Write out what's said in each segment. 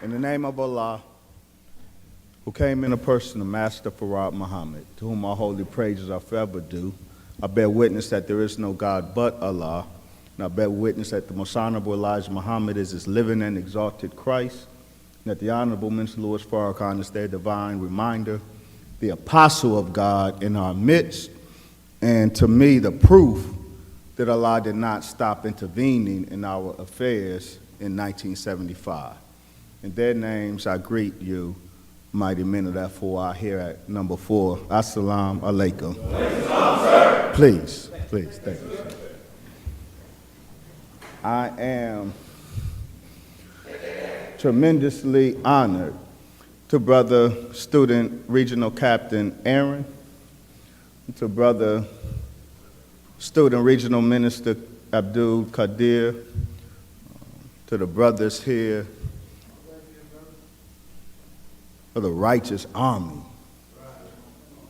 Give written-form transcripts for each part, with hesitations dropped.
In the name of Allah, who came in a person of Master Farad Muhammad, to whom all holy praises are forever due, I bear witness that there is no God but Allah, and I bear witness that the most honorable Elijah Muhammad is his living and exalted Christ, and that the honorable Minister Louis Farrakhan is their divine reminder, the apostle of God in our midst, and to me the proof that Allah did not stop intervening in our affairs in 1975. In their names, I greet you, mighty men of FOI, here at number 4. Assalamu alaikum. Please, thank you, sir. I am tremendously honored to Brother Student Regional Captain Aaron, to Brother Student Regional Minister Abdul Qadir, to the brothers here of the righteous army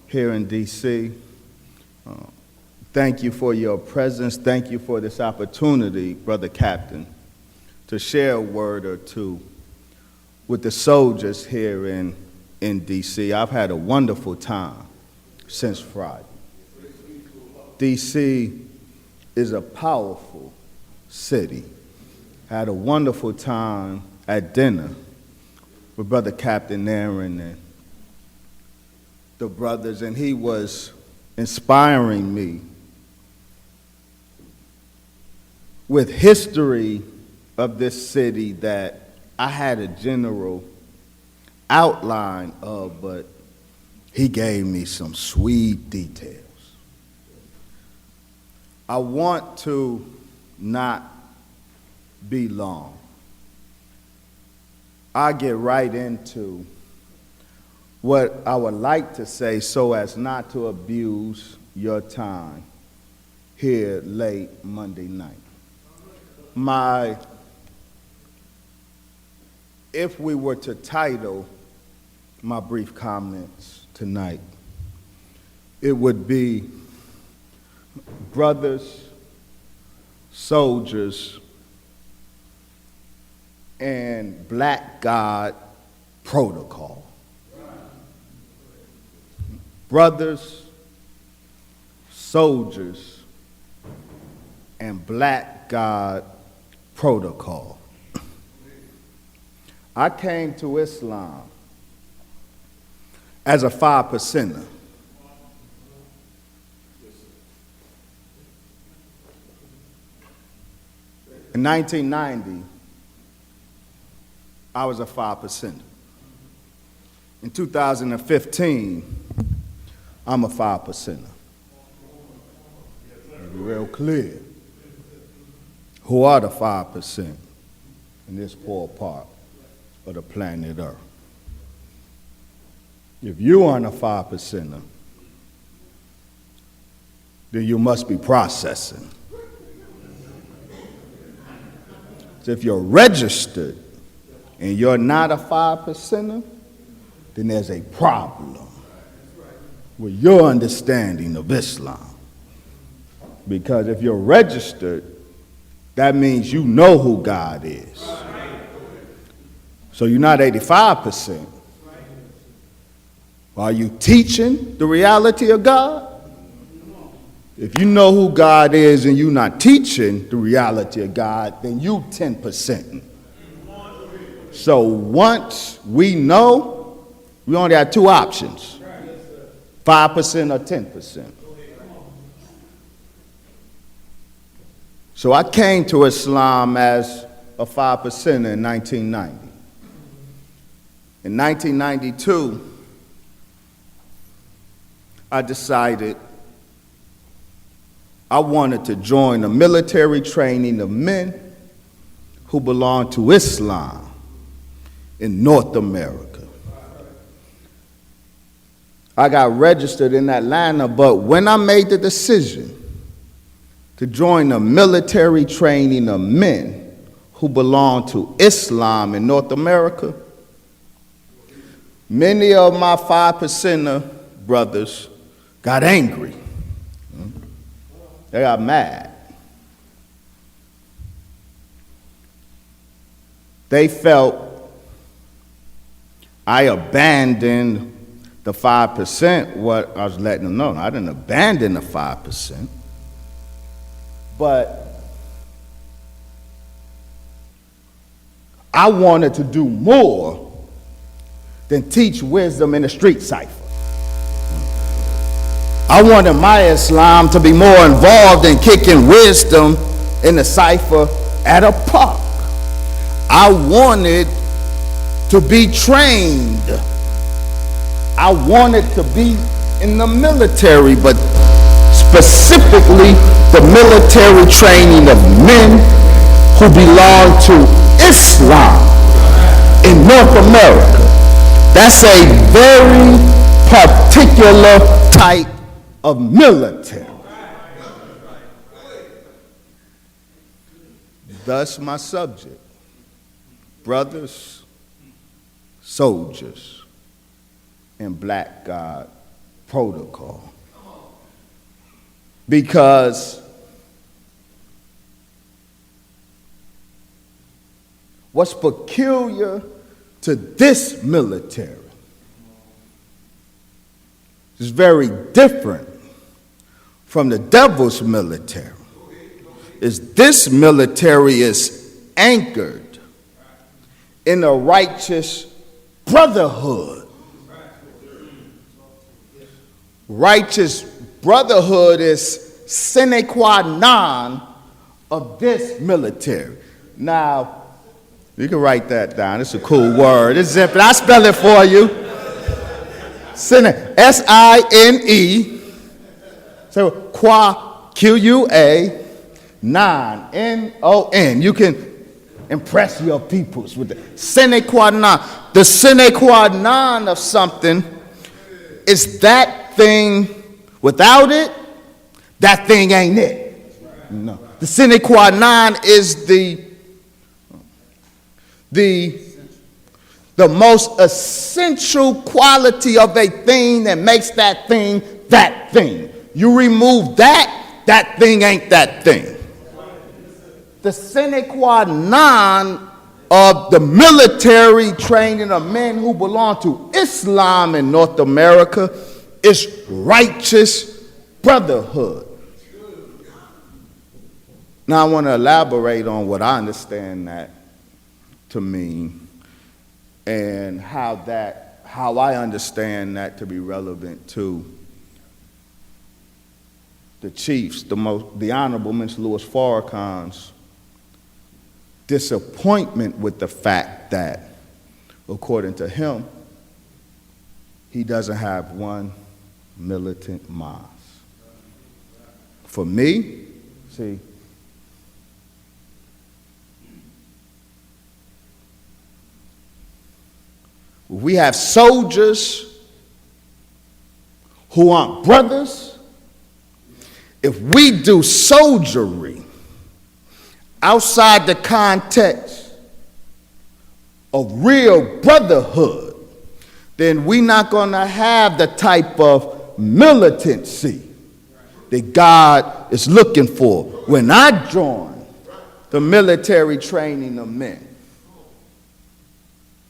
here in D.C. Thank you for your presence. Thank you for this opportunity, Brother Captain, to share a word or two with the soldiers here in D.C. I've had a wonderful time since Friday. D.C. is a powerful city. Had a wonderful time at dinner with Brother Captain Aaron and the brothers, and he was inspiring me with history of this city that I had a general outline of, but he gave me some sweet details. I want to not be long. I get right into what I would like to say so as not to abuse your time here late Monday night. If we were to title my brief comments tonight, it would be Brothers, Soldiers, and Black God Protocol. Brothers, Soldiers, and Black God Protocol. I came to Islam as a 5%er. In 1990, I was a 5%er. In 2015, I'm a 5%er. Be real clear. Who are the 5% in this poor part of the planet Earth? If you aren't a 5%er, then you must be processing. So if you're registered and you're not a 5%er, then there's a problem with your understanding of Islam. Because if you're registered, that means you know who God is. So you're not 85%. Are you teaching the reality of God? If you know who God is and you're not teaching the reality of God, then you 10%. So once we know, we only have two options, 5% or 10%. So I came to Islam as a 5% in 1990. In 1992, I decided I wanted to join the military training of men who belong to Islam in North America. I got registered in Atlanta, but when I made the decision to join the military training of men who belong to Islam in North America, many of my 5%er brothers got angry. They got mad. They felt I abandoned the 5%, what I was letting them know. I didn't abandon the 5%, but I wanted to do more than teach wisdom in the street cipher. I wanted my Islam to be more involved in kicking wisdom in the cipher at a park. I wanted to be trained. I wanted to be in the military, but specifically the military training of men who belong to Islam in North America. That's a very particular type of military. Thus my subject, brothers, soldiers, and Black God protocol. Because what's peculiar to this military is very different from the devil's military. This military is anchored in a righteous brotherhood. Righteous brotherhood is sine qua non of this military. Now, you can write that down. It's a cool word. It's simple. I spell it for you. Sine, S-I-N-E. So qua, Q-U-A, non, N-O-N. You can impress your peoples with it. Sine qua non. The sine qua non of something is that thing. Without it, that thing ain't it. No. The sine qua non is the most essential quality of a thing that makes that thing that thing. You remove that, that thing ain't that thing. The sine qua non of the military training of men who belong to Islam in North America is righteous brotherhood. Now I want to elaborate on what I understand that to mean and how I understand that to be relevant to the chiefs, the Honorable Mr. Louis Farrakhan's disappointment with the fact that, according to him, he doesn't have one militant mosque. For me, see, we have soldiers who aren't brothers. If we do soldiery outside the context of real brotherhood, then we're not going to have the type of militancy that God is looking for. When I joined the military training of men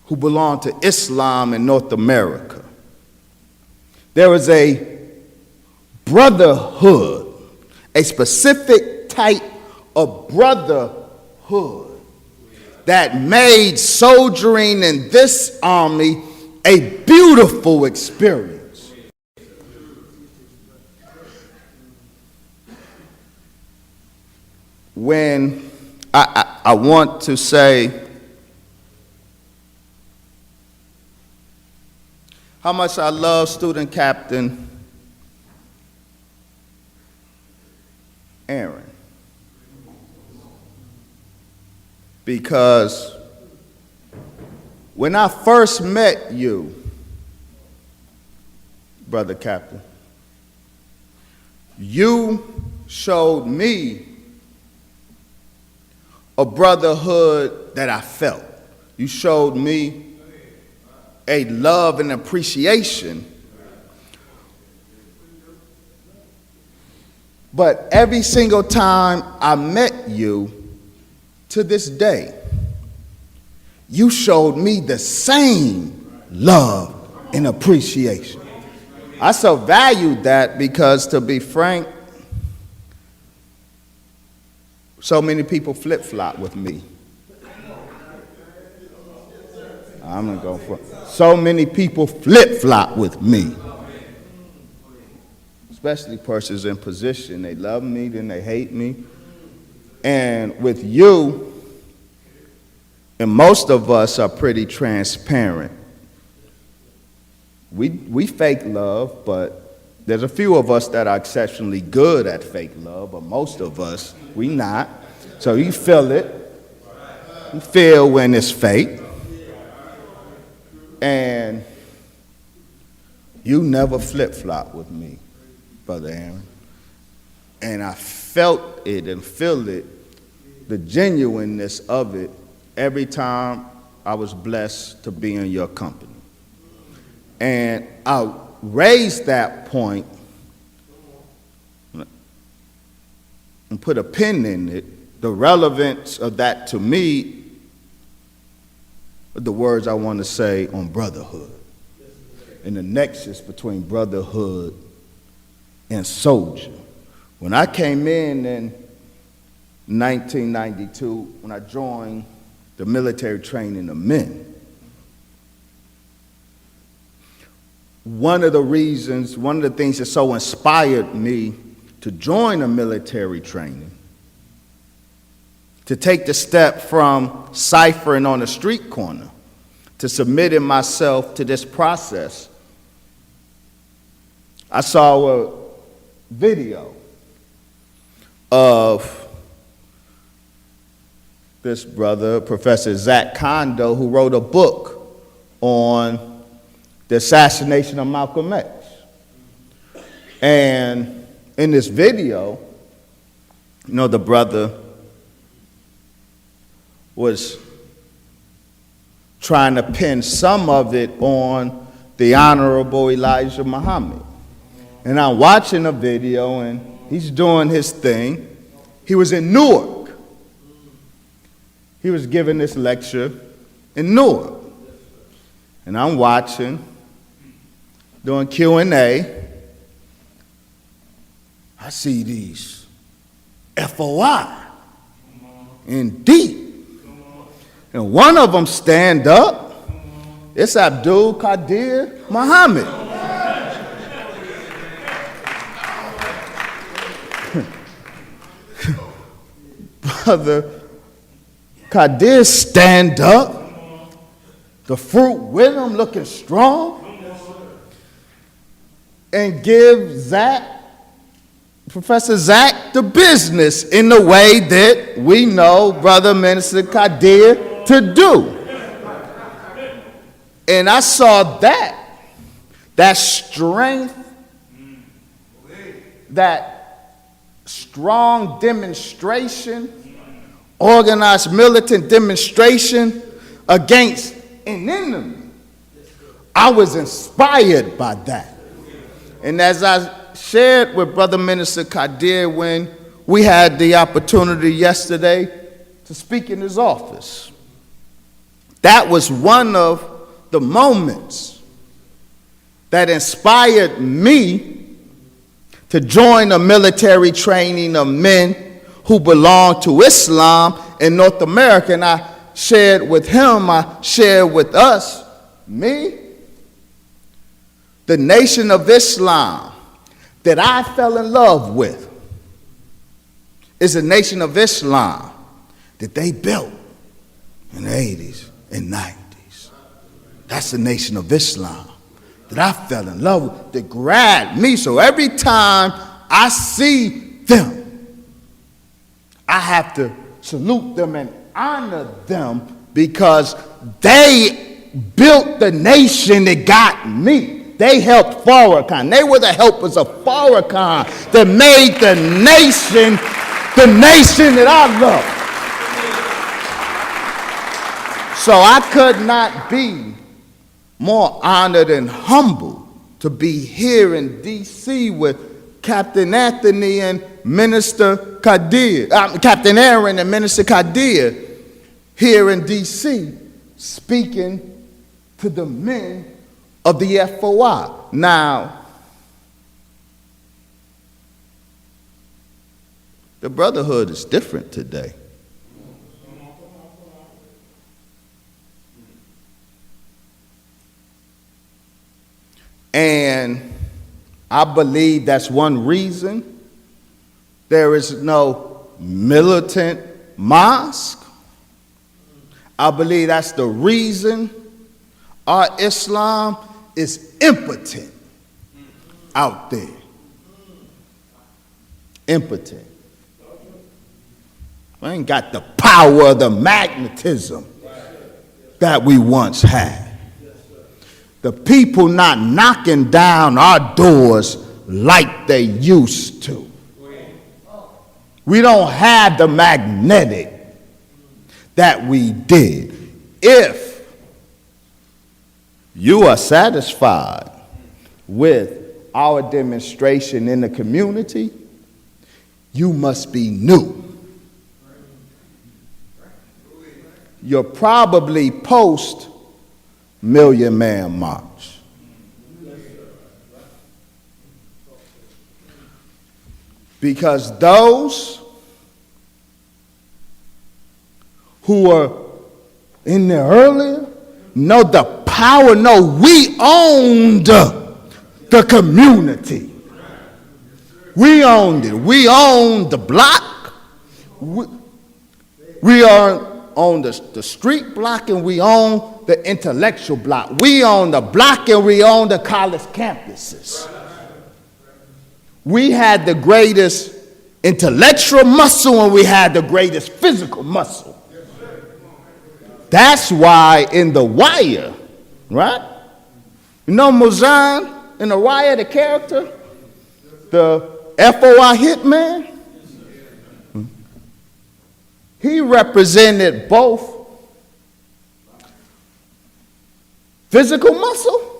who belong to Islam in North America, there is a brotherhood, a specific type of brotherhood that made soldiering in this army a beautiful experience. When I want to say how much I love Student Captain Aaron, because when I first met you, Brother Captain, you showed me a brotherhood that I felt. You showed me a love and appreciation. But every single time I met you, to this day, you showed me the same love, and appreciation. I so valued that because, to be frank, so many people flip-flop with me. I'm gonna go for so many people flip-flop with me. Especially persons in position. They love me, then they hate me. And with you, and most of us are pretty transparent. We fake love, but there's a few of us that are exceptionally good at fake love, but most of us, we not. So you feel it. You feel when it's fake. And you never flip-flop with me, Brother Aaron. And I felt it and feel it, the genuineness of it, every time I was blessed to be in your company. And I'll raise that point and put a pin in it. The relevance of that to me are the words I want to say on brotherhood and the nexus between brotherhood and soldier. When I came in 1992, when I joined the military training of men, one of the things that so inspired me to join the military training, to take the step from ciphering on a street corner to submitting myself to this process, I saw a video of this brother, Professor Zach Kondo, who wrote a book on the assassination of Malcolm X. And in this video, the brother was trying to pin some of it on the Honorable Elijah Muhammad. And I'm watching the video, and he's doing his thing. He was in Newark. He was giving this lecture in Newark. And I'm watching, doing Q&A. I see these FOI in deep. And one of them stand up. It's Abdul Qadir Muhammad. Brother Qadir stand up. The fruit with him looking strong. And give Professor Zach the business in the way that we know Brother Minister Qadir to do. And I saw that strength, that strong demonstration, organized militant demonstration against an enemy. I was inspired by that. And as I shared with Brother Minister Qadir when we had the opportunity yesterday to speak in his office, that was one of the moments that inspired me to join a military training of men who belong to Islam in North America. And I shared with him, I shared with us, the Nation of Islam that I fell in love with is a Nation of Islam that they built in the 80s and 90s. That's the Nation of Islam that I fell in love with, that grabbed me. So every time I see them, I have to salute them and honor them because they built the nation that got me. They helped Farrakhan. They were the helpers of Farrakhan that made the nation that I love. So I could not be more honored and humbled to be here in D.C. with Captain Anthony and Minister Qadir, Captain Aaron and Minister Qadir here in D.C. speaking to the men of the FOI. Now, the brotherhood is different today. And I believe that's one reason there is no militant mosque. I believe that's the reason our Islam is impotent out there. Impotent. We ain't got the power of the magnetism that we once had. The people not knocking down our doors like they used to. We don't have the magnetic that we did. If you are satisfied with our demonstration in the community, you must be new. You're probably post Million Man March. Because those who are in there earlier know the power, know we owned the community. We owned it. We owned the block. We are on the street block, and we own the intellectual block. We own the block, and we own the college campuses. We had the greatest intellectual muscle, and we had the greatest physical muscle. That's why in The Wire, right? You know Muzan in The Wire, the character? The FOI hitman? He represented both physical muscle,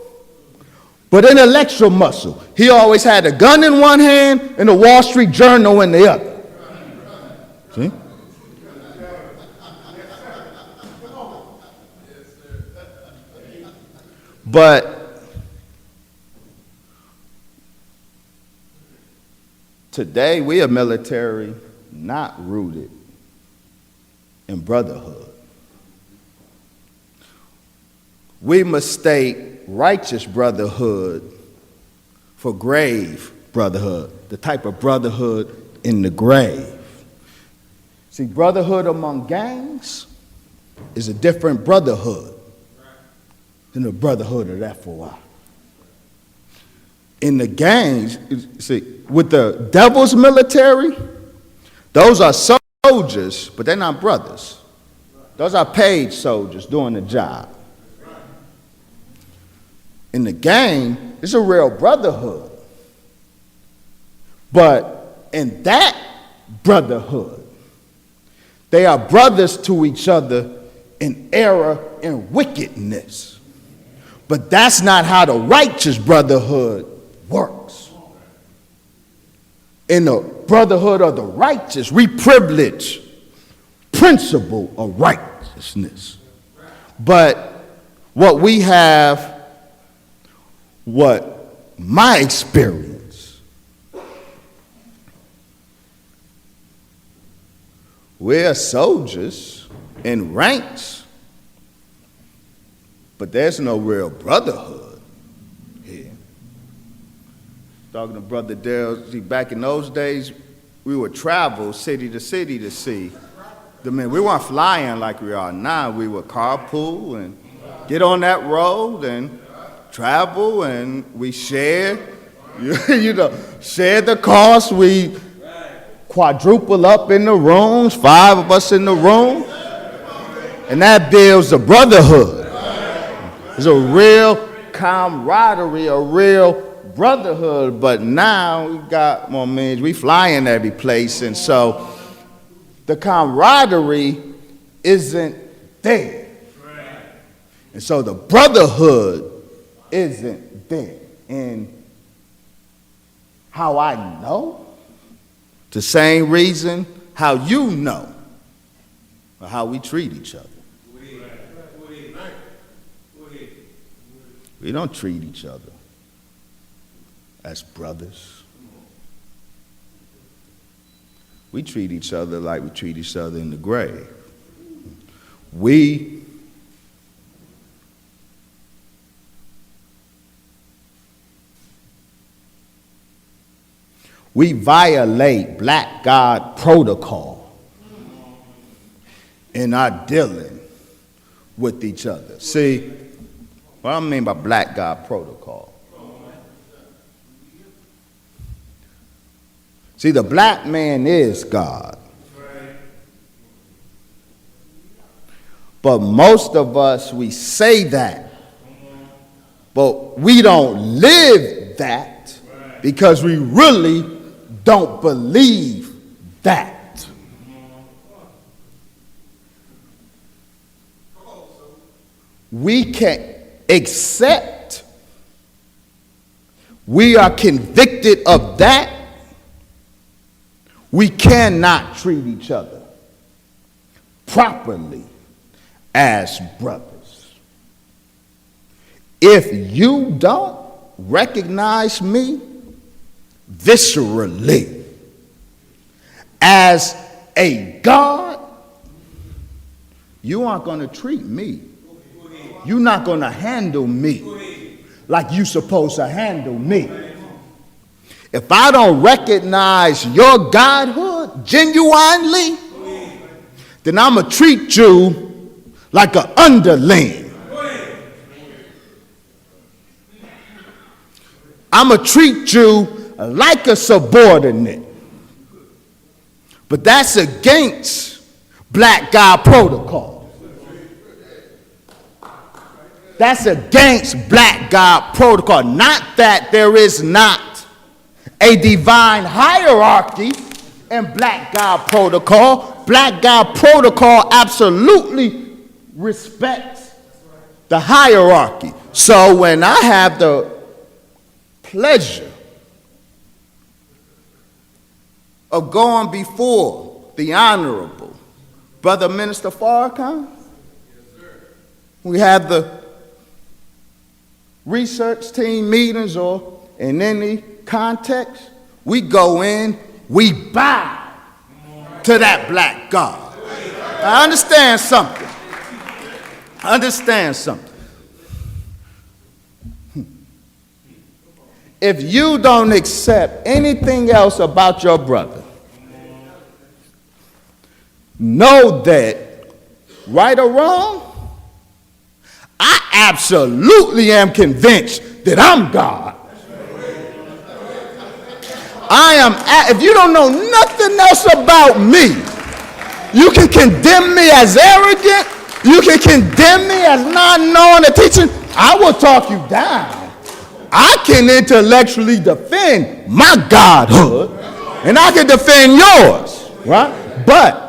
but intellectual muscle. He always had a gun in one hand and a Wall Street Journal in the other. See? But today we are military not rooted in brotherhood. We mistake righteous brotherhood for grave brotherhood, the type of brotherhood in the grave. See, brotherhood among gangs is a different brotherhood than the brotherhood of the FOI. In the gangs, see, with the devil's military, those are soldiers, but they're not brothers. Those are paid soldiers doing the job. In the gang, it's a real brotherhood. But in that brotherhood, they are brothers to each other in error and wickedness. But that's not how the righteous brotherhood works. In the brotherhood of the righteous, we privilege principle of righteousness. But what we have, what my experience, we're soldiers in ranks, but there's no real brotherhood here. Talking to Brother Dale, see, back in those days, we would travel city to see the men. We weren't flying like we are now. We would carpool and get on that road and travel, and we shared, share the cost. We quadruple up in the rooms, 5 of us in the room, and that builds a brotherhood. It's a real camaraderie, a real brotherhood. But now we got more men. We flying every place, and so the camaraderie isn't there, and so the brotherhood isn't there. And how I know, the same reason how you know, or how we treat each other. We don't treat each other as brothers. We treat each other like we treat each other in the grave. We violate black God protocol in our dealing with each other. See, what I mean by black God protocol. See, the black man is God. But most of us, we say that, but we don't live that because we really don't believe that. We can't accept, we are convicted of that. We cannot treat each other properly as brothers. If you don't recognize me viscerally as a God, you aren't going to treat me. You're not going to handle me like you're supposed to handle me. If I don't recognize your godhood genuinely, then I'm going to treat you like an underling. I'm going to treat you like a subordinate. But that's against black God protocol. That's against black God protocol. Not that there is not a divine hierarchy in black God protocol. Black God protocol absolutely respects the hierarchy. So when I have the pleasure of going before the Honorable Brother Minister Farrakhan, we have the research team meetings or in any context, we go in, we bow to that black God. I understand something. Understand something. If you don't accept anything else about your brother, know that, right or wrong, I absolutely am convinced that I'm God. If you don't know nothing else about me, you can condemn me as arrogant, you can condemn me as not knowing the teaching. I will talk you down. I can intellectually defend my godhood, and I can defend yours, right? But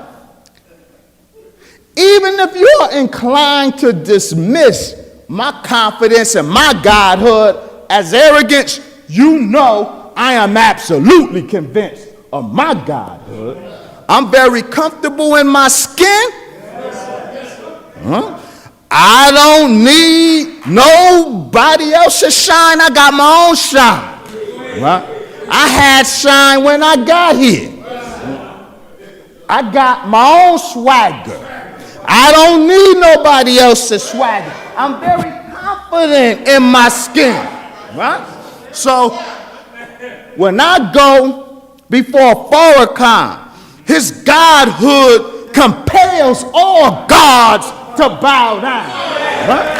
even if you're inclined to dismiss my confidence and my godhood as arrogance, you know I am absolutely convinced of my godhood. I'm very comfortable in my skin. I don't need nobody else's shine. I got my own shine. Right? I had shine when I got here. I got my own swagger. I don't need nobody else's swagger. I'm very confident in my skin. Right? So when I go before Farrakhan, his godhood compels all gods to bow down, right?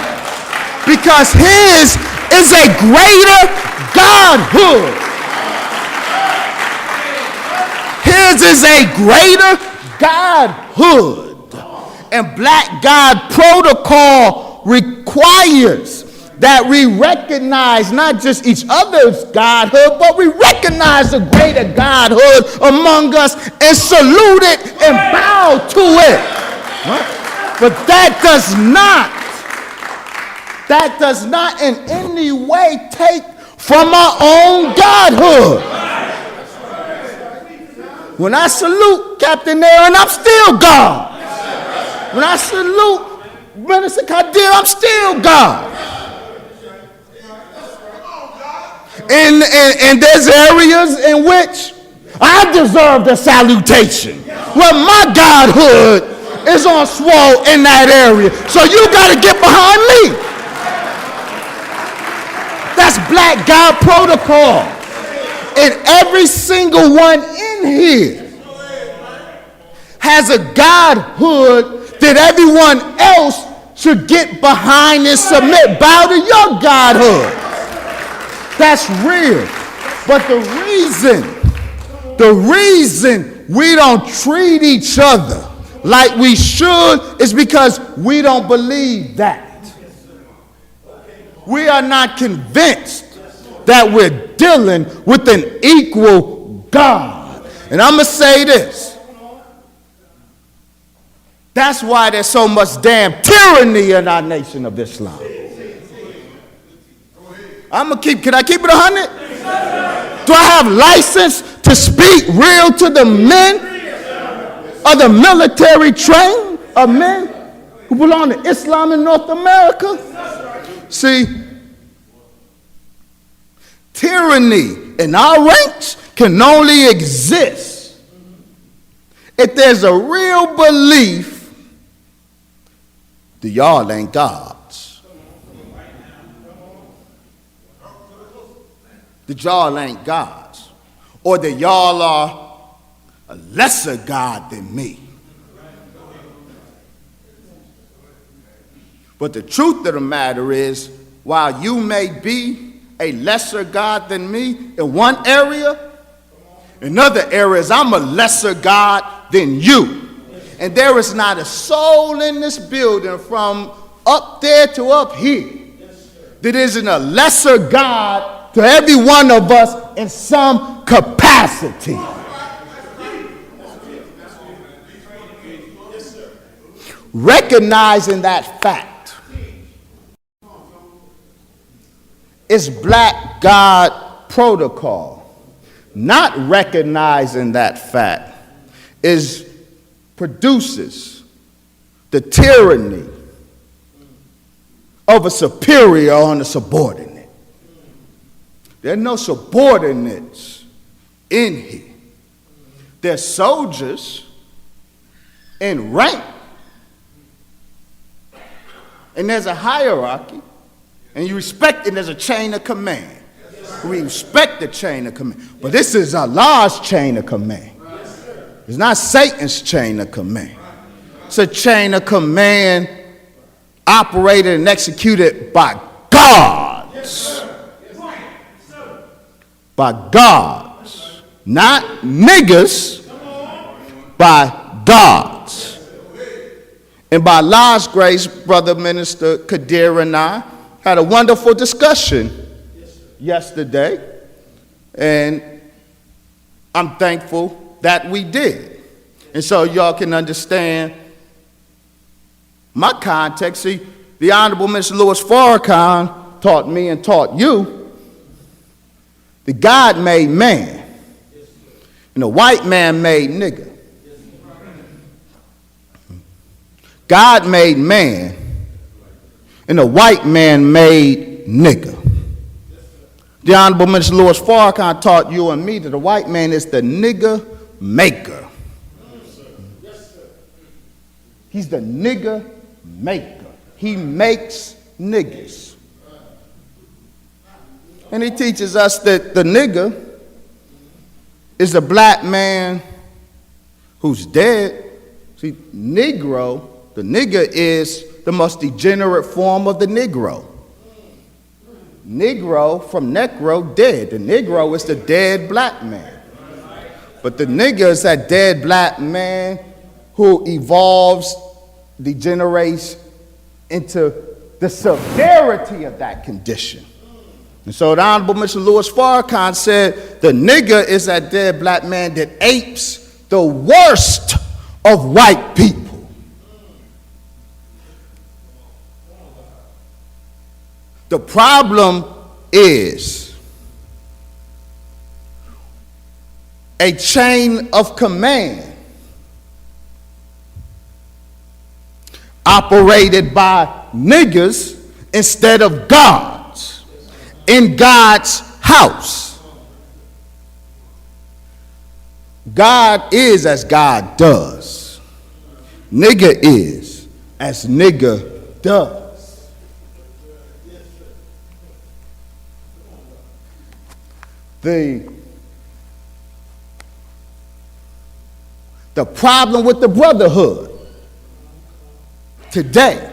Because his is a greater godhood. His is a greater godhood. And black God protocol requires that we recognize not just each other's godhood, but we recognize the greater godhood among us and salute it and bow to it. Right? But that does not in any way take from our own godhood. When I salute Captain Aaron, I'm still God. When I salute Minister Kadir, I'm still God. And there's areas in which I deserve the salutation. Well, my godhood is on swole in that area. So you got to get behind me. That's black God protocol. And every single one in here has a godhood that everyone else should get behind and submit. Bow to your godhood. That's real. But the reason we don't treat each other like we should is because we don't believe that. We are not convinced that we're dealing with an equal God. And I'm going to say this. That's why there's so much damn tyranny in our nation of Islam. Can I keep it 100? Do I have license to speak real to the men of the military train of men who belong to Islam in North America? See, tyranny in our ranks can only exist if there's a real belief that y'all ain't gods. That y'all ain't gods. Or that y'all are a lesser God than me. But the truth of the matter is, while you may be a lesser God than me in one area, in other areas I'm a lesser God than you. And there is not a soul in this building from up there to up here that isn't a lesser God to every one of us in some capacity. Recognizing that fact is black God protocol. Not recognizing that fact produces the tyranny of a superior on a subordinate. There are no subordinates in here. They're soldiers in rank. And there's a hierarchy. And you respect, and there's a chain of command. We respect the chain of command. But this is Allah's chain of command. It's not Satan's chain of command. It's a chain of command operated and executed by gods. By gods. Not niggas, by gods. And by Allah's grace, Brother Minister Kadir and I had a wonderful discussion yesterday, and I'm thankful that we did. And so y'all can understand my context. See, the Honorable Minister Louis Farrakhan taught me and taught you that God made man, and the white man made nigger. God made man, and the white man made nigger. The Honorable Minister Louis Farrakhan taught you and me that the white man is the nigger maker. He's the nigger maker. He makes niggas. And he teaches us that the nigger is a black man who's dead. See, Negro, the nigger is the most degenerate form of the Negro. Negro from necro, dead. The Negro is the dead black man. But the nigger is that dead black man who evolves, degenerates into the severity of that condition. And so the Honorable Mr. Louis Farrakhan said the nigger is that dead black man that apes the worst of white people. The problem is a chain of command operated by niggers instead of gods in God's house. God is as God does. Nigga is as nigga does. The problem with the brotherhood today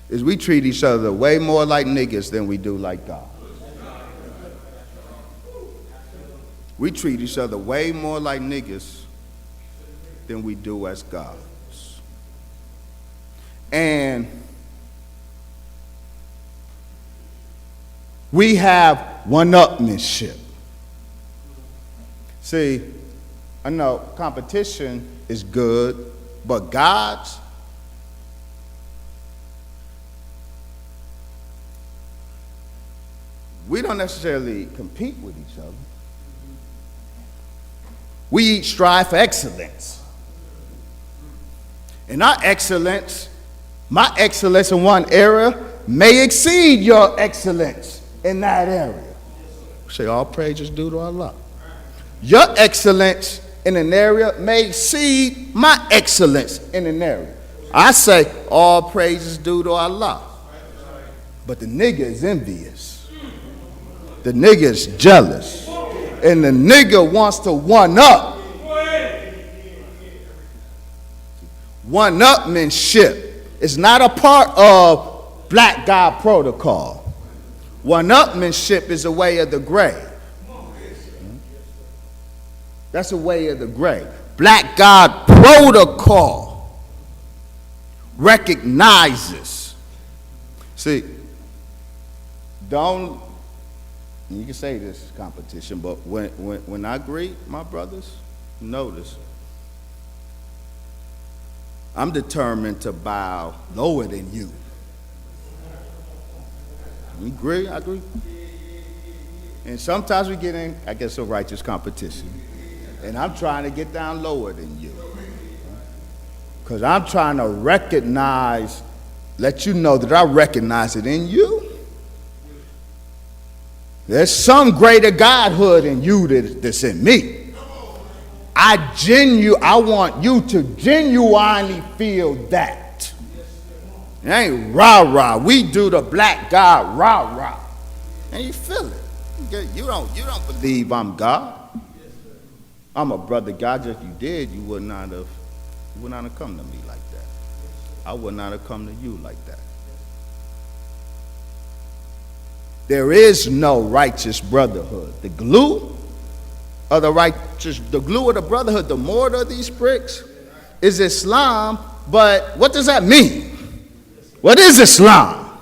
is we treat each other way more like niggas than we do like God. We treat each other way more like niggas than we do as gods. And we have one-upmanship. See, I know competition is good, but gods, we don't necessarily compete with each other. We each strive for excellence. And our excellence, my excellence in one area may exceed your excellence in that area. Say all praises due to Allah. Your excellence in an area may exceed my excellence in an area. I say all praises due to Allah. But the nigga is envious. The nigga is jealous. And the nigga wants to one-up. One-upmanship is not a part of black God protocol. One-upmanship is a way of the grave. That's a way of the grave. Black God protocol recognizes. See, don't, you can say this is competition, but when I greet my brothers, notice, I'm determined to bow lower than you. You agree? I agree. And sometimes we get in, I guess, a righteous competition. And I'm trying to get down lower than you. Because I'm trying to recognize, let you know that I recognize it in you. There's some greater godhood in you that's in me. I want you to genuinely feel that. It ain't rah-rah. We do the black God rah-rah. And you feel it. You don't believe I'm God. I'm a brother God. If you did, you would not have come to me like that. I would not have come to you like that. There is no righteous brotherhood. The glue of the brotherhood, the mortar of these bricks is Islam. But what does that mean? What is Islam?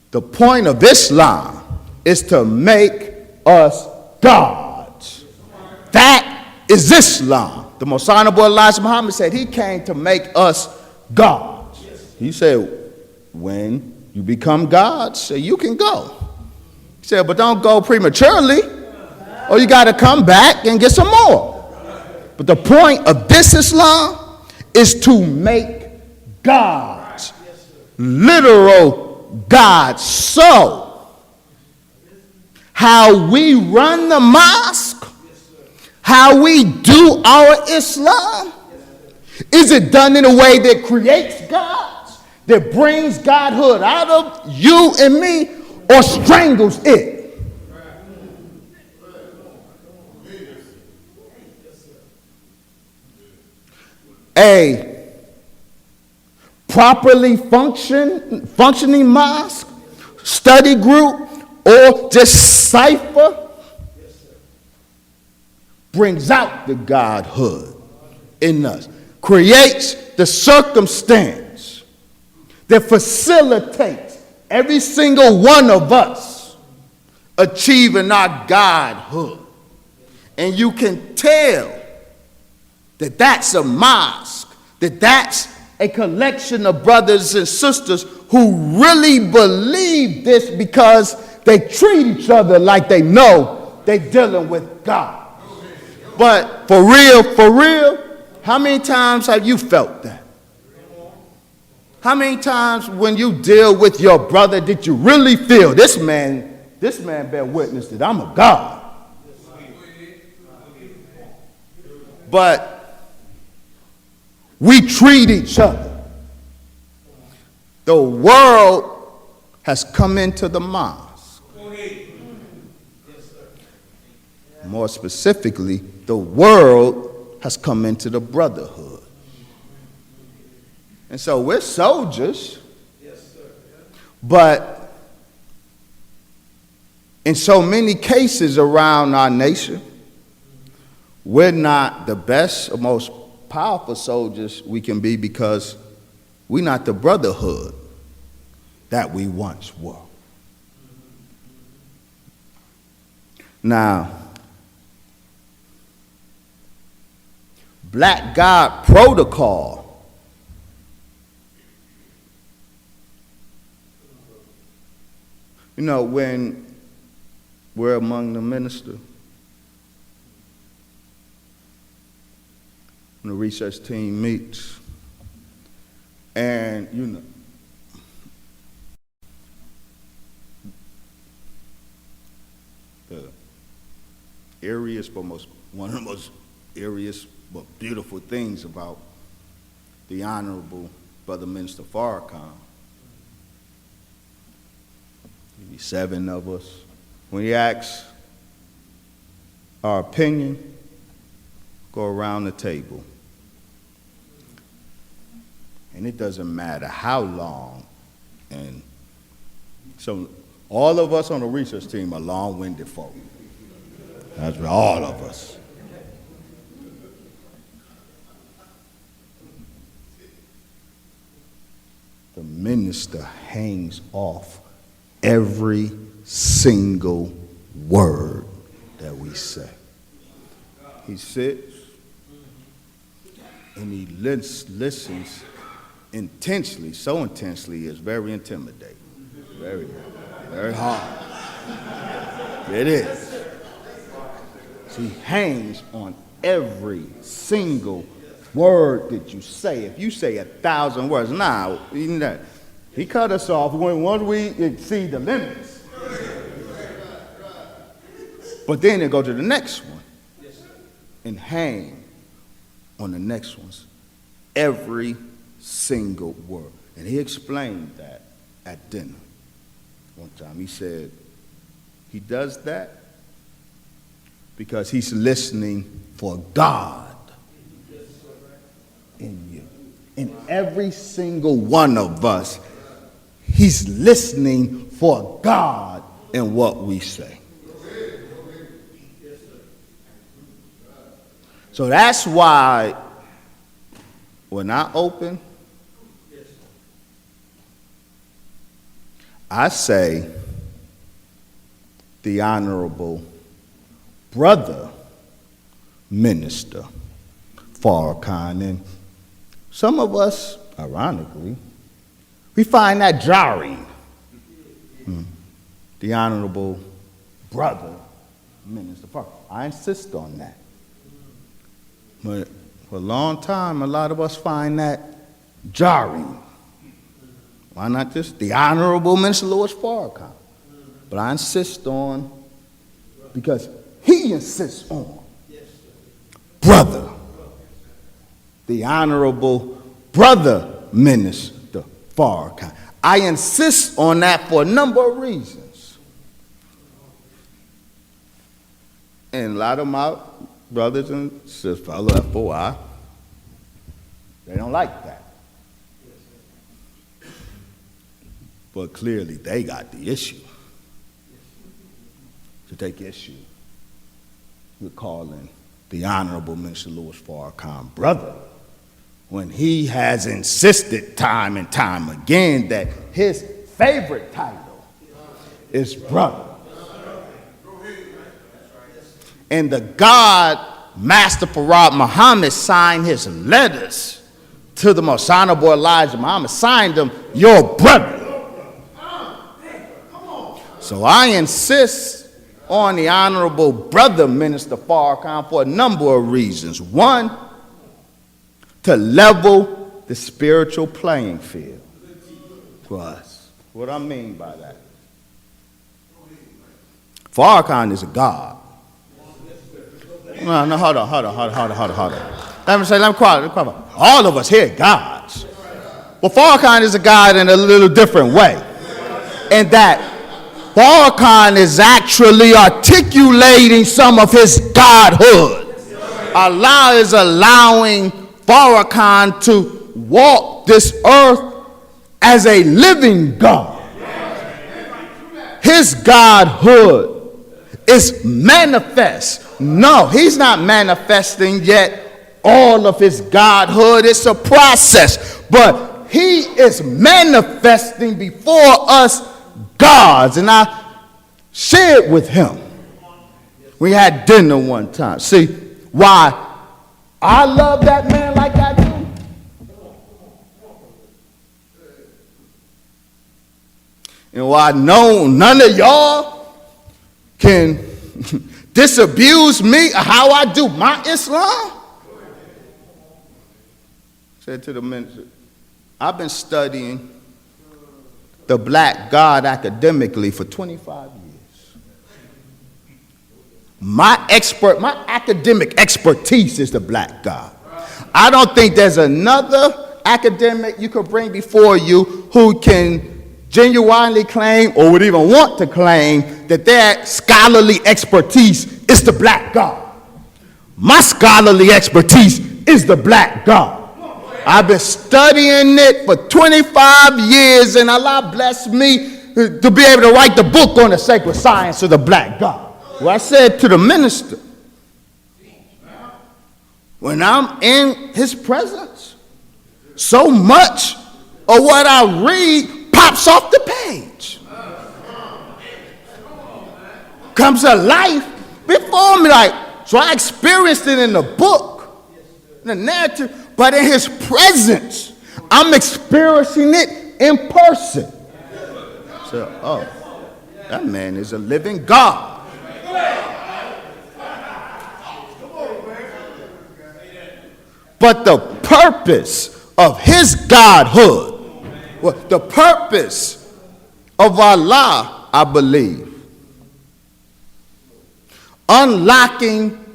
The point of Islam is to make us gods. That is Islam. The Most Honorable Elijah Muhammad said he came to make us gods. He said, when you become gods, so you can go. He said, but don't go prematurely, or you got to come back and get some more. But the point of this Islam is to make gods, literal gods. So, how we run the mosque, how we do our Islam, is it done in a way that creates gods, that brings godhood out of you and me, or strangles it? A properly functioning mosque, study group, or just cipher brings out the godhood in us, creates the circumstance that facilitates every single one of us achieving our godhood. And you can tell that that's a mosque, that that's a collection of brothers and sisters who really believe this because they treat each other like they know they're dealing with God. But for real, how many times have you felt that? How many times when you deal with your brother did you really feel this man bear witness that I'm a God? But we treat each other. The world has come into the mosque. More specifically, the world has come into the brotherhood. And so we're soldiers, but in so many cases around our nation, we're not the best or most powerful soldiers we can be because we're not the brotherhood that we once were. Now, Black God protocol when we're among the minister, when the research team meets, and the eeriest, but one of the most eeriest but beautiful things about the Honorable Brother Minister Farrakhan, maybe 7 of us, when he asks our opinion, go around the table. And it doesn't matter how long. And so all of us on the research team are long-winded folk. That's all of us. The minister hangs off every single word that we say. He sits and he listens intensely, so intensely it's very intimidating. Very, very hard. It is. So he hangs on every single word that you say. If you say 1,000 words, he cut us off once we exceed the limits. But then they go to the next one and hang on the next ones. Every single word. And he explained that at dinner one time. He said he does that because he's listening for God in you. In every single one of us, he's listening for God in what we say. So that's why when I open, I say the Honorable Brother Minister Farrakhan. And some of us, ironically, we find that jarring. The Honorable Brother Minister Farrakhan. I insist on that. But for a long time, a lot of us find that jarring. Why not just the Honorable Minister Louis Farrakhan? But I insist on, because he insists on, brother, the Honorable Brother Minister Farrakhan. I insist on that for a number of reasons. And a lot of my brothers and sisters, fellow FOI, they don't like that. But clearly they got the issue. To take issue with calling the Honorable Minister Louis Farrakhan brother, when he has insisted time and time again that his favorite title is brother. And the God, Master Farad Muhammad, signed his letters to the Most Honorable Elijah Muhammad, signed them, your brother. So I insist on the Honorable Brother Minister Farrakhan for a number of reasons. One, to level the spiritual playing field. for us. What I mean by that? Farrakhan is a god. No, hold on. Let me quiet. All of us here gods. Well, Farrakhan is a god in a little different way. In that Farrakhan is actually articulating some of his godhood. Allah is allowing Farrakhan to walk this earth as a living God. His godhood is manifest. No, he's not manifesting yet all of his godhood. It's a process. But he is manifesting before us gods. And I shared with him. We had dinner one time. See, why I love that man like I do? And why none of y'all can disabuse me of how I do my Islam? Said to the minister, I've been studying the black God academically for 25 years. My academic expertise is the black God. I don't think there's another academic you could bring before you who can genuinely claim or would even want to claim that their scholarly expertise is the black God. My scholarly expertise is the black God. I've been studying it for 25 years, and Allah blessed me to be able to write the book on the sacred science of the black God. Well, I said to the minister, when I'm in his presence, so much of what I read pops off the page. Comes to life before me. So I experienced it in the book, in the narrative, but in his presence, I'm experiencing it in person. So, that man is a living God. But the purpose of his godhood, the purpose of Allah, I believe, unlocking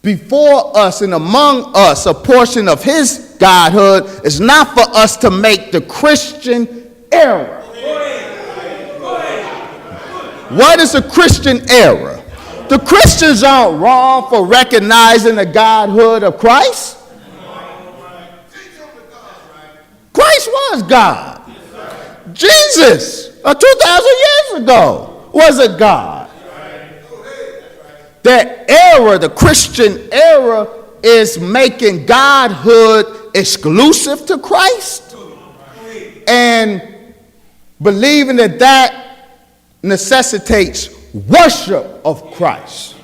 before us and among us a portion of his godhood is not for us to make the Christian error. What is a Christian error? The Christians aren't wrong for recognizing the godhood of Christ. Christ was God. Jesus, 2,000 years ago, was a God. That error, the Christian error, is making godhood exclusive to Christ and believing that that necessitates worship of Christ.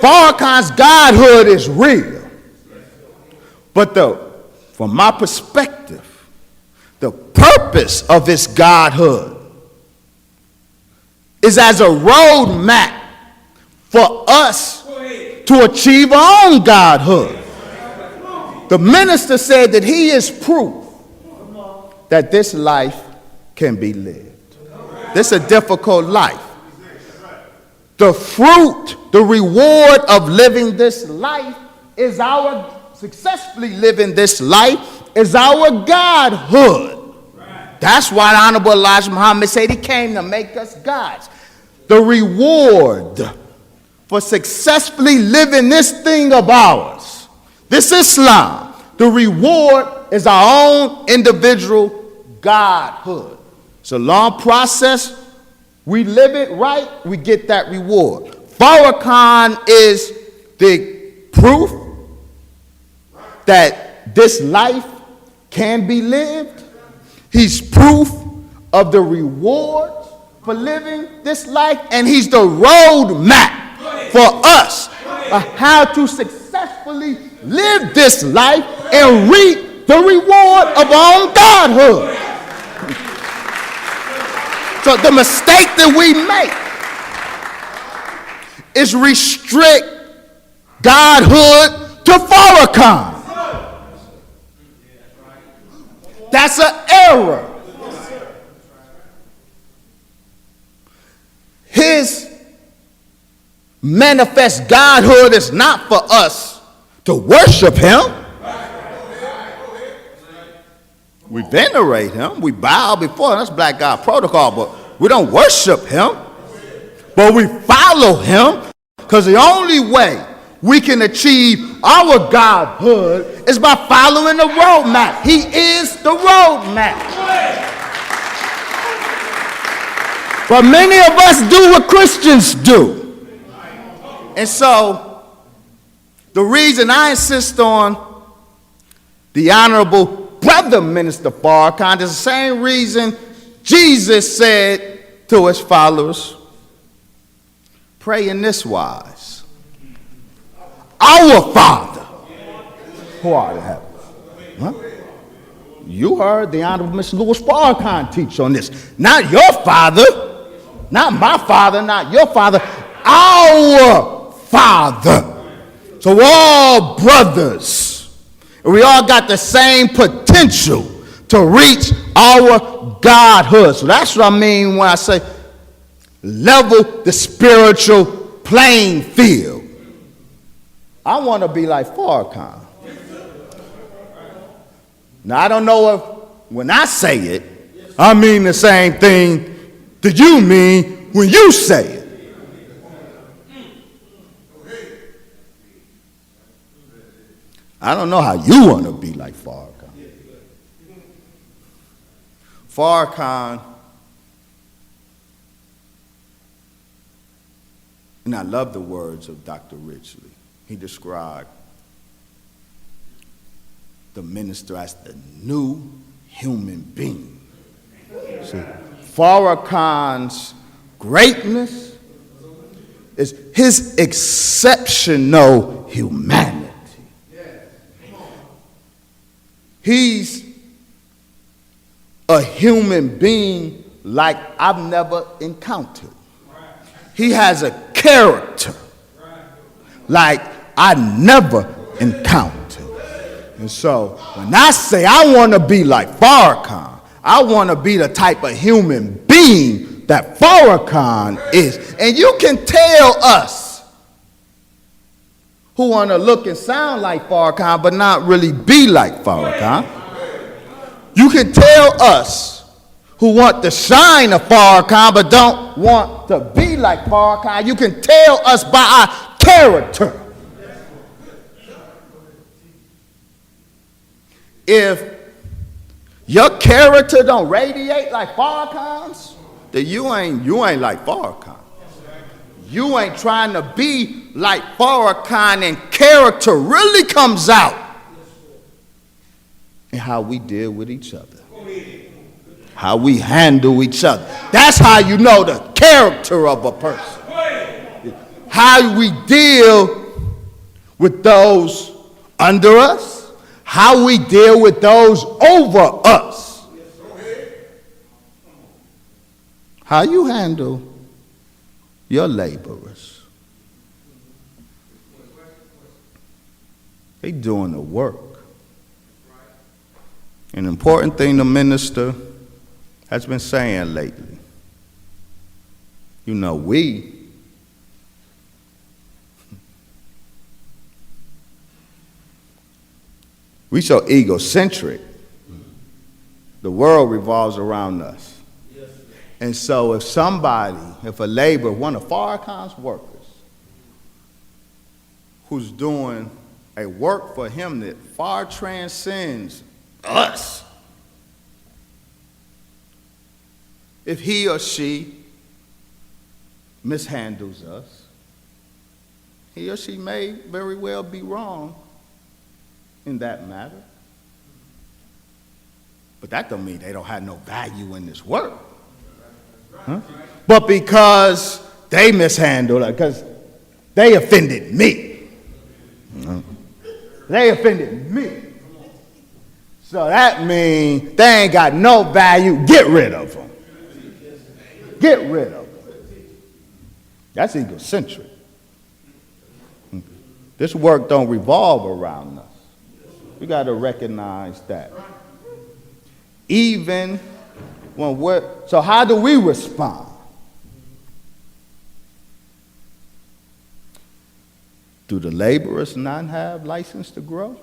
Farrakhan's godhood is real, but from my perspective, the purpose of his godhood is as a roadmap for us to achieve our own godhood. The minister said that he is proof that this life can be lived. This is a difficult life. The fruit, the reward of living this life is successfully living this life is our godhood. That's why the Honorable Elijah Muhammad said he came to make us gods. The reward for successfully living this thing of ours, this Islam, the reward is our own individual godhood. It's a long process. We live it right, we get that reward. Farrakhan is the proof that this life can be lived. He's proof of the rewards for living this life, and he's the roadmap for us of how to successfully live this life and reap the reward of our own godhood. So the mistake that we make is restrict godhood to Farrakhan. That's an error. His manifest Godhood is not for us to worship him. We venerate him. We bow before him. That's black God protocol, but we don't worship him. But we follow him, because the only way we can achieve our Godhood is by following the roadmap. He is the roadmap. But many of us do what Christians do. And so, the reason I insist on the Honorable Brother Minister Farrakhan is the same reason Jesus said to his followers, pray in this wise. Our Father, who art in heaven. Huh? You heard the Honorable Mr. Louis Farrakhan teach on this. Not your father, not my father, not your father, our Father. So we're all brothers. And we all got the same potential to reach our Godhood. So that's what I mean when I say level the spiritual playing field. I want to be like Farrakhan. Now, I don't know if when I say it, I mean the same thing that you mean when you say it. I don't know how you want to be like Farrakhan. Farrakhan, and I love the words of Dr. Ridgely. He described the minister as the new human being. See, Farrakhan's greatness is his exceptional humanity. He's a human being like I've never encountered. He has a character like I never encountered. And so when I say I want to be like Farrakhan, I want to be the type of human being that Farrakhan is. And you can tell us who want to look and sound like Farrakhan but not really be like Farrakhan. You can tell us who want the shine of Farrakhan but don't want to be like Farrakhan. You can tell us by our character. If your character don't radiate like Farrakhan's, then you ain't like Farrakhan. You ain't trying to be like Farrakhan, and character really comes out in how we deal with each other, how we handle each other. That's how you know the character of a person. How we deal with those under us, how we deal with those over us. How you handle your laborers. They doing the work. An important thing the minister has been saying lately. You know, we so egocentric. The world revolves around us. And so if a laborer, one of Farrakhan's workers, who's doing a work for him that far transcends us, if he or she mishandles us, he or she may very well be wrong in that matter. But that don't mean they don't have no value in this work. Huh? But because they mishandled it, because they offended me. They offended me. So that means they ain't got no value. Get rid of them. Get rid of them. That's egocentric. This work don't revolve around us. We got to recognize that. Even when so how do we respond? Do the laborers not have license to grow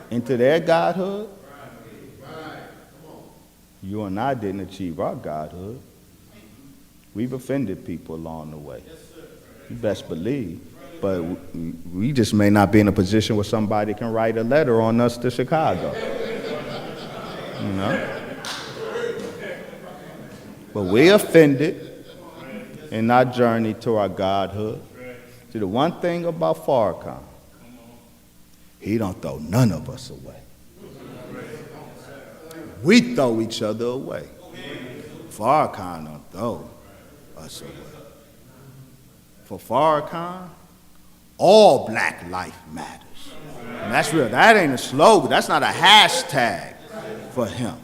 into their godhood? You and I didn't achieve our godhood. We've offended people along the way. You best believe. But we just may not be in a position where somebody can write a letter on us to Chicago. You know? But we offended in our journey to our godhood. See, the one thing about Farrakhan, he don't throw none of us away. We throw each other away. Farrakhan don't throw us away. For Farrakhan, all black life matters. And that's real. That ain't a slogan. That's not a hashtag for him.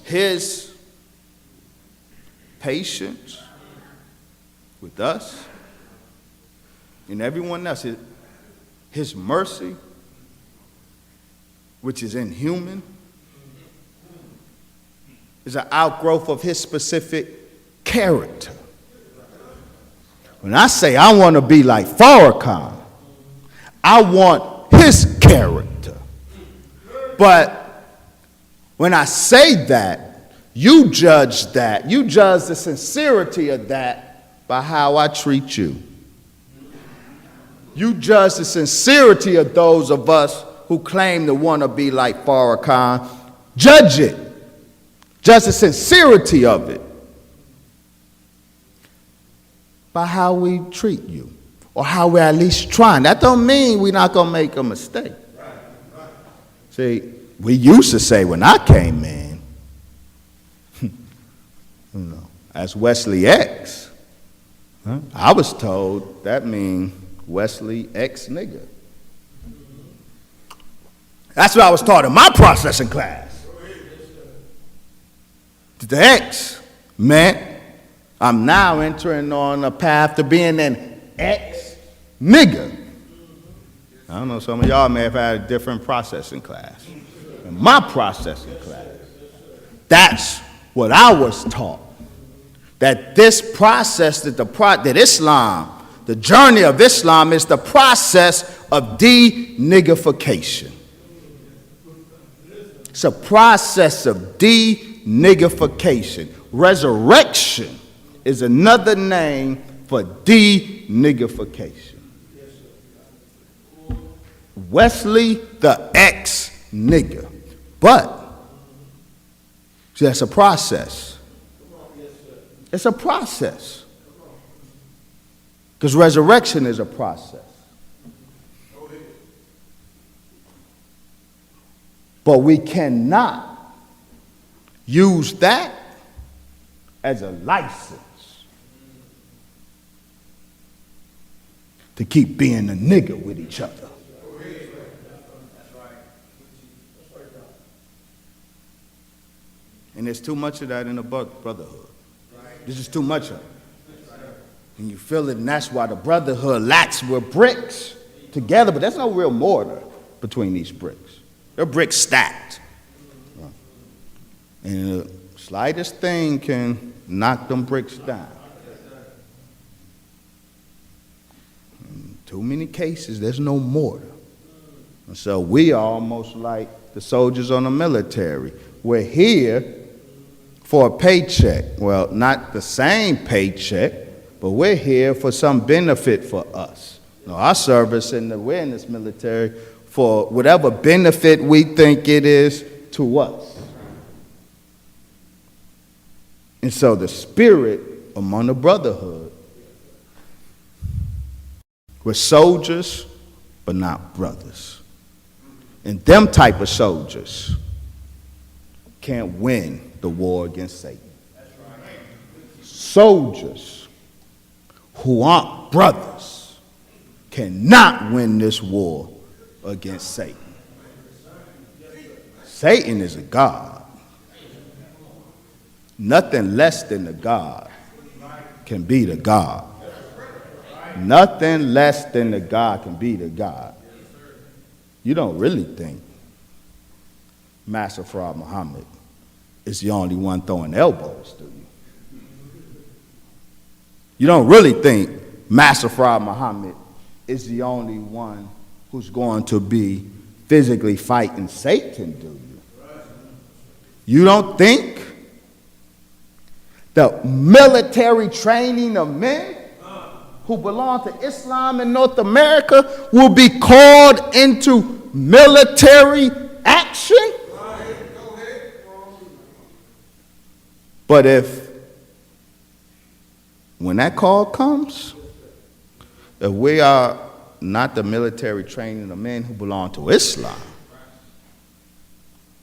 His patience with us and everyone else, his mercy, which is inhuman, is an outgrowth of his specific character. When I say I want to be like Farrakhan, I want his character. But when I say that, you judge the sincerity of that by how I treat you. You judge the sincerity of those of us who claim to want to be like Farrakhan. Judge it. Judge the sincerity of it by how we treat you, or how we're at least trying. That don't mean we're not going to make a mistake. See, we used to say when I came in, as Wesley X, I was told that means Wesley X nigga. That's what I was taught in my processing class. The X meant I'm now entering on a path to being an ex-nigga. I don't know, some of y'all may have had a different processing class. In my processing class, that's what I was taught. That this process, that Islam, the journey of Islam is the process of de-niggification. It's a process of de-niggification. Resurrection is another name for de-niggification. Wesley the ex-nigger. But, see, that's a process. It's a process. Because resurrection is a process. But we cannot use that as a license to keep being a nigga with each other. And there's too much of that in the brotherhood. This is too much of it. And you feel it, and that's why the brotherhood lacks with bricks together, but there's no real mortar between these bricks. They're bricks stacked. And the slightest thing can knock them bricks down. In too many cases, there's no mortar. And so we are almost like the soldiers on the military. We're here for a paycheck. Well, not the same paycheck, but we're here for some benefit for us. Our service, we're in this military for whatever benefit we think it is to us. And so the spirit among the brotherhood, we're soldiers, but not brothers. And them type of soldiers can't win the war against Satan. Soldiers who aren't brothers cannot win this war against Satan. Satan is a god. Nothing less than the God can be the God. Nothing less than the God can be the God. You don't really think Master Farad Muhammad is the only one throwing elbows, do you? You don't really think Master Farad Muhammad is the only one who's going to be physically fighting Satan, do you? You don't think the military training of men who belong to Islam in North America will be called into military action? But when that call comes, if we are not the military training of men who belong to Islam,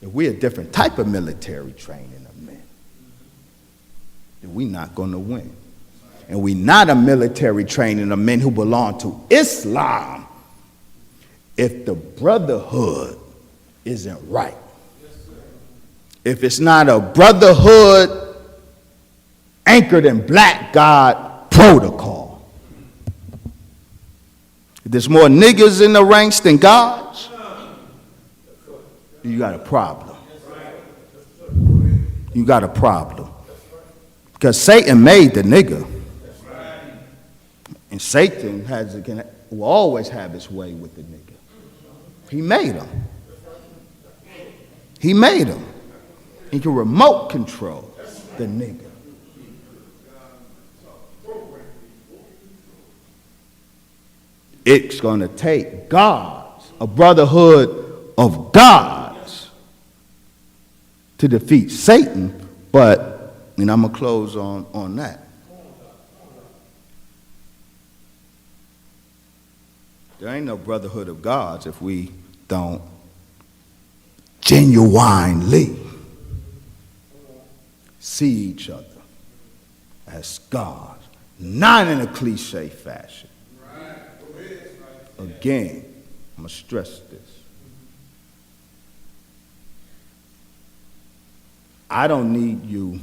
if we're a different type of military training of men, then we're not going to win. And we're not a military training of men who belong to Islam if the brotherhood isn't right. If it's not a brotherhood anchored in black God protocol. If there's more niggas in the ranks than gods, you got a problem. You got a problem. Because Satan made the nigga. And Satan will always have his way with the nigga. He made him. He made him. He can remote control the nigga. It's going to take gods, a brotherhood of gods, to defeat Satan. But, and I'm going to close on that. There ain't no brotherhood of gods if we don't genuinely see each other as gods, not in a cliche fashion. Again, I'm going to stress this. I don't need you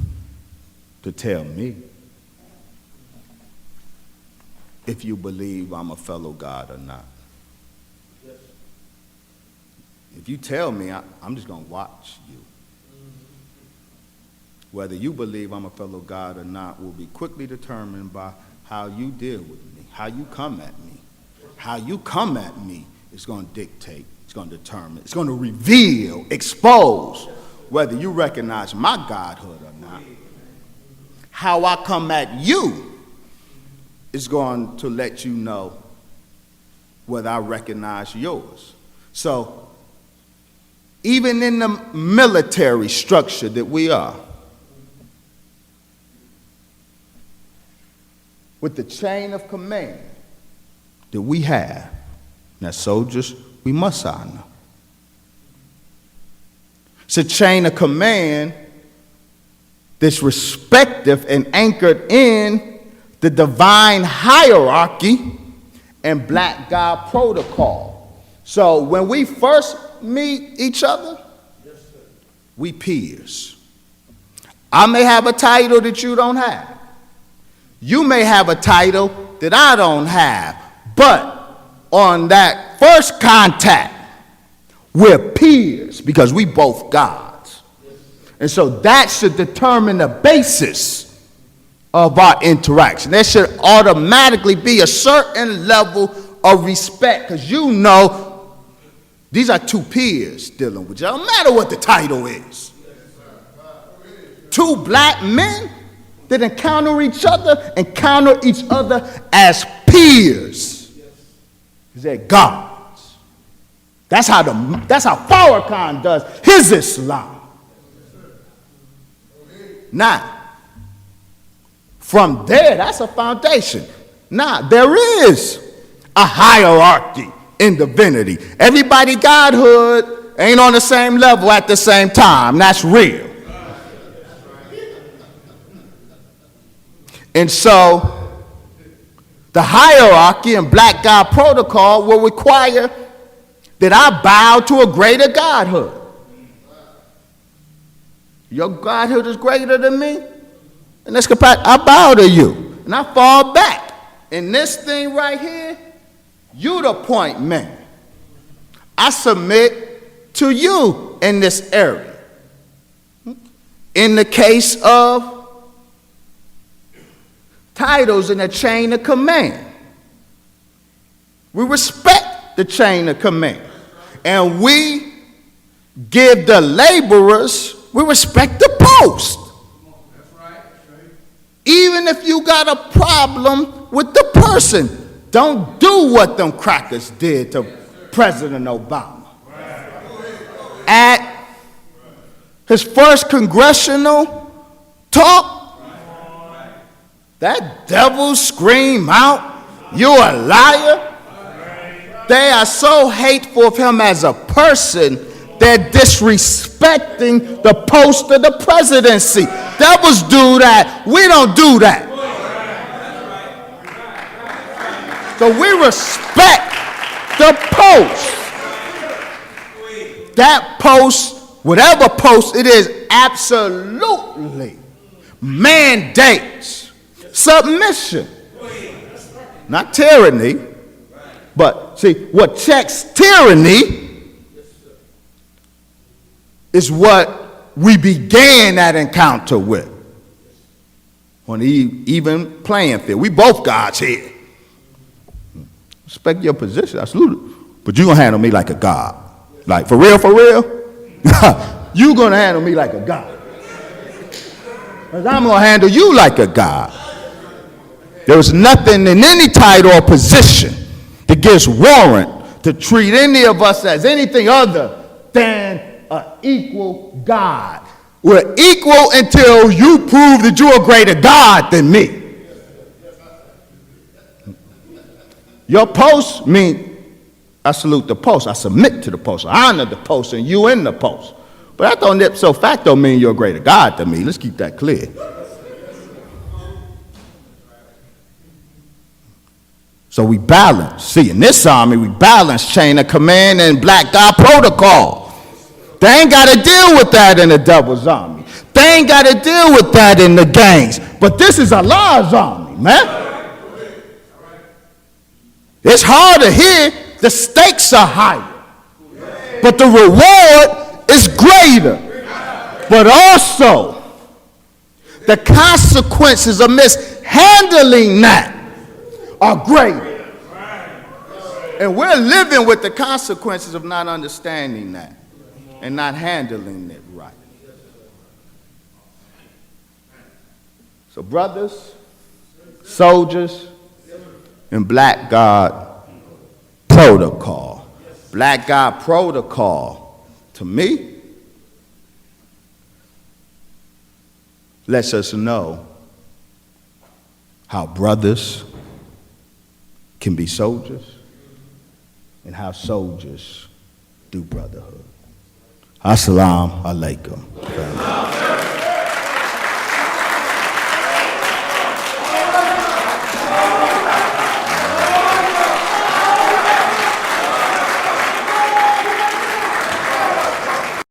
to tell me if you believe I'm a fellow God or not. If you tell me, I'm just going to watch you. Whether you believe I'm a fellow God or not will be quickly determined by how you deal with me, how you come at me. How you come at me is going to dictate, it's going to determine, it's going to reveal, expose whether you recognize my godhood or not. How I come at you is going to let you know whether I recognize yours. So, even in the military structure that we are, with the chain of command that we have, now soldiers, we must honor. It's a chain of command that's respective and anchored in the divine hierarchy and black God protocol. So when we first meet each other, we peers. I may have a title that you don't have. You may have a title that I don't have. But on that first contact, we're peers because we both gods. And so that should determine the basis of our interaction. There should automatically be a certain level of respect because you know these are two peers dealing with you. It don't matter what the title is. Two black men that encounter each other as peers. They're gods. That's how Farrakhan does his Islam. Now, from there, that's a foundation. Now, there is a hierarchy in divinity. Everybody godhood ain't on the same level at the same time. That's real. And so, the hierarchy and black God protocol will require that I bow to a greater godhood. Your godhood is greater than me, and let's I bow to you, and I fall back. In this thing right here, you the point man. I submit to you in this area. In the case of titles in the chain of command. We respect the chain of command. And we give the laborers, we respect the post. That's right. Even if you got a problem with the person, don't do what them crackers did to President Obama. At his first congressional talk, that devil screamed out, "You're a liar." They are so hateful of him as a person, they're disrespecting the post of the presidency. Devils do that. We don't do that. So we respect the post. That post, whatever post it is, absolutely mandates submission. Not tyranny, but see, what checks tyranny is what we began that encounter with. On the even playing field. We both gods here. Respect your position, I salute it. But you're going to handle me like a god. Like, for real, for real? You're going to handle me like a god. Because I'm going to handle you like a god. There was nothing in any title or position that gives warrant to treat any of us as anything other than an equal God. We're equal until you prove that you're a greater God than me. Your post means I salute the post. I submit to the post. I honor the post and you in the post. But that don't ipso facto mean you're a greater God than me. Let's keep that clear. So we balance. See, in this army, we balance chain of command and black God protocol. They ain't got to deal with that in the devil's army. They ain't got to deal with that in the gangs. But this is Allah's army, man. It's harder here. The stakes are higher. But the reward is greater. But also, the consequences of mishandling that are greater. And we're living with the consequences of not understanding that and not handling it right. So brothers, soldiers, and Black God protocol. Black God protocol, to me, lets us know how brothers can be soldiers and how soldiers do brotherhood. Assalamu alaikum.